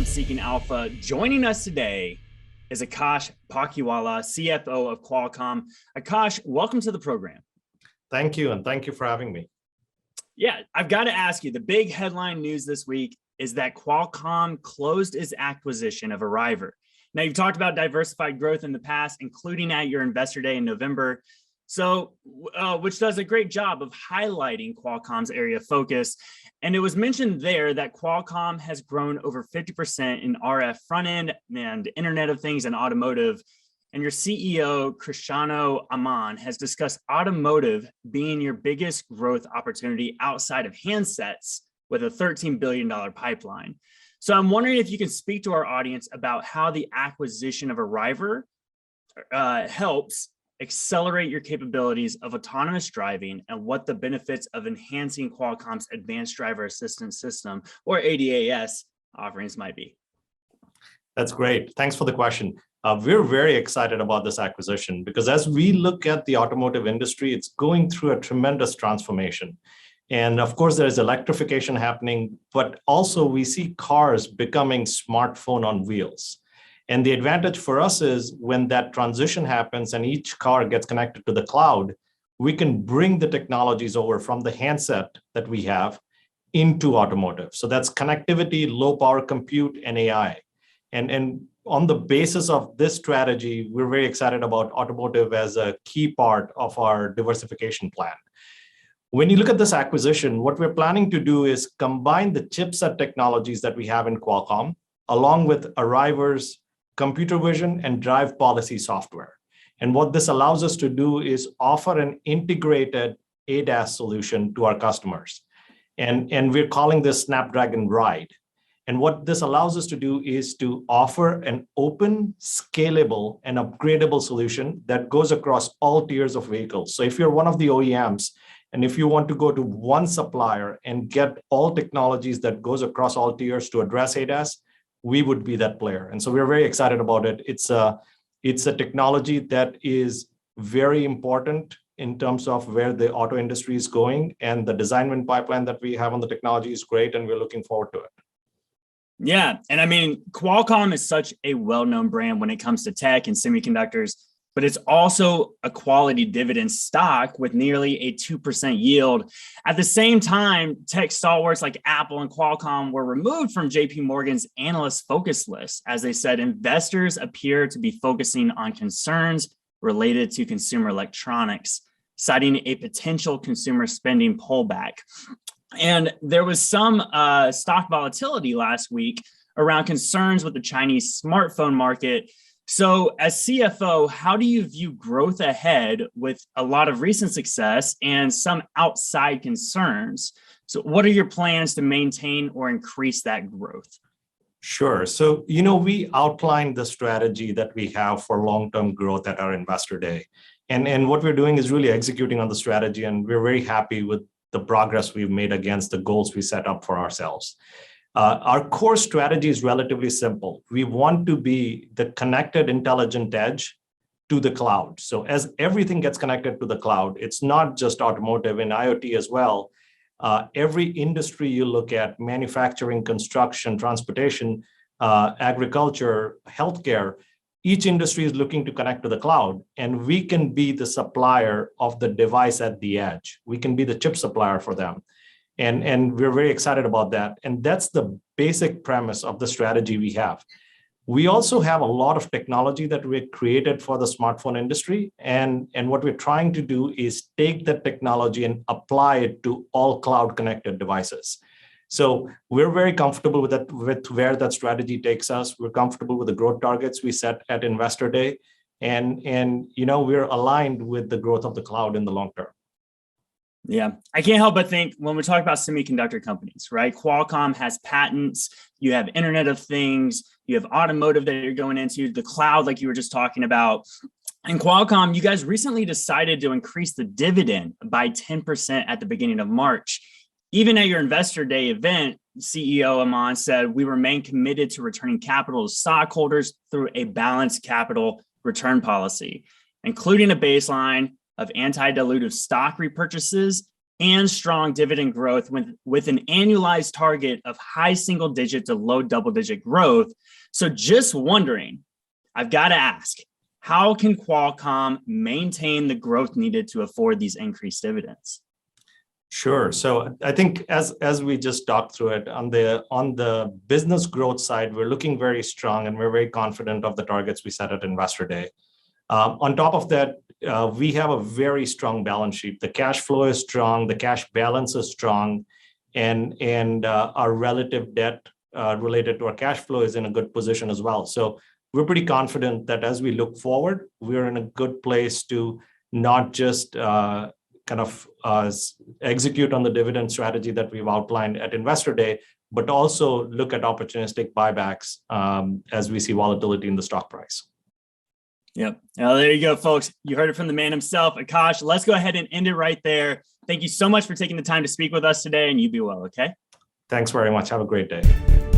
Seeking Alpha. Joining us today is Akash Palkhiwala, CFO of Qualcomm. Akash, welcome to the program. Thank you, and thank you for having me. Yeah, I've got to ask you, the big headline news this week is that Qualcomm closed its acquisition of Arriver. Now, you've talked about diversified growth in the past, including at your Investor Day in November, which does a great job of highlighting Qualcomm's area of focus. And it was mentioned there that Qualcomm has grown over 50% in RF front end and Internet of Things and automotive. And your CEO, Cristiano Amon, has discussed automotive being your biggest growth opportunity outside of handsets with a $13 billion pipeline. So I'm wondering if you can speak to our audience about how the acquisition of Arriver helps accelerate your capabilities of autonomous driving and what the benefits of enhancing Qualcomm's Advanced Driver Assistance System, or ADAS, offerings might be. That's great. Thanks for the question. We're very excited about this acquisition because as we look at the automotive industry, it's going through a tremendous transformation. And of course, there's electrification happening, but also we see cars becoming smartphone on wheels. And the advantage for us is when that transition happens and each car gets connected to the cloud, we can bring the technologies over from the handset that we have into automotive. So that's connectivity, low power compute, and AI. And on the basis of this strategy, we're very excited about automotive as a key part of our diversification plan. When you look at this acquisition, what we're planning to do is combine the chipset technologies that we have in Qualcomm, along with Arriver's computer vision and drive policy software. And what this allows us to do is offer an integrated ADAS solution to our customers. And we're calling this Snapdragon Ride. And what this allows us to do is to offer an open, scalable, and upgradable solution that goes across all tiers of vehicles. So if you're one of the OEMs, and if you want to go to one supplier and get all technologies that goes across all tiers to address ADAS, we would be that player. And so we're very excited about it. It's a technology that is very important in terms of where the auto industry is going, and the design win pipeline that we have on the technology is great, and we're looking forward to it. Yeah, and I mean, Qualcomm is such a well-known brand when it comes to tech and semiconductors, but it's also a quality dividend stock with nearly a 2% yield. At the same time, tech stalwarts like Apple and Qualcomm were removed from JP Morgan's analyst focus list. As they said, investors appear to be focusing on concerns related to consumer electronics, citing a potential consumer spending pullback. And there was some stock volatility last week around concerns with the Chinese smartphone market. So as CFO, how do you view growth ahead with a lot of recent success and some outside concerns? So what are your plans to maintain or increase that growth? Sure. So, we outlined the strategy that we have for long-term growth at our Investor Day. And what we're doing is really executing on the strategy, and we're very happy with the progress we've made against the goals we set up for ourselves. Our core strategy is relatively simple. We want to be the connected intelligent edge to the cloud. So as everything gets connected to the cloud, it's not just automotive and IoT as well. Every industry you look at, manufacturing, construction, transportation, agriculture, healthcare, each industry is looking to connect to the cloud, and we can be the supplier of the device at the edge. We can be the chip supplier for them. And we're very excited about that. And that's the basic premise of the strategy we have. We also have a lot of technology that we created for the smartphone industry. And what we're trying to do is take that technology and apply it to all cloud connected devices. So we're very comfortable with that, with where that strategy takes us. We're comfortable with the growth targets we set at Investor Day. And we're aligned with the growth of the cloud in the long term. Yeah, I can't help but think when we talk about semiconductor companies, right? Qualcomm has patents, you have Internet of Things, you have automotive that you're going into, the cloud, like you were just talking about. And Qualcomm, you guys recently decided to increase the dividend by 10% at the beginning of March. Even at your Investor Day event, CEO Amon said, we remain committed to returning capital to stockholders through a balanced capital return policy, including a baseline of anti-dilutive stock repurchases and strong dividend growth with an annualized target of high single digit to low double digit growth. So just wondering, I've got to ask, how can Qualcomm maintain the growth needed to afford these increased dividends? Sure. So I think as we just talked through it, on the business growth side, we're looking very strong and we're very confident of the targets we set at Investor Day. On top of that, we have a very strong balance sheet. The cash flow is strong, the cash balance is strong, and our relative debt related to our cash flow is in a good position as well. So we're pretty confident that as we look forward, we're in a good place to not just execute on the dividend strategy that we've outlined at Investor Day, but also look at opportunistic buybacks as we see volatility in the stock price. Yep. Well, there you go, folks. You heard it from the man himself, Akash. Let's go ahead and end it right there. Thank you so much for taking the time to speak with us today, and you be well, okay? Thanks very much. Have a great day.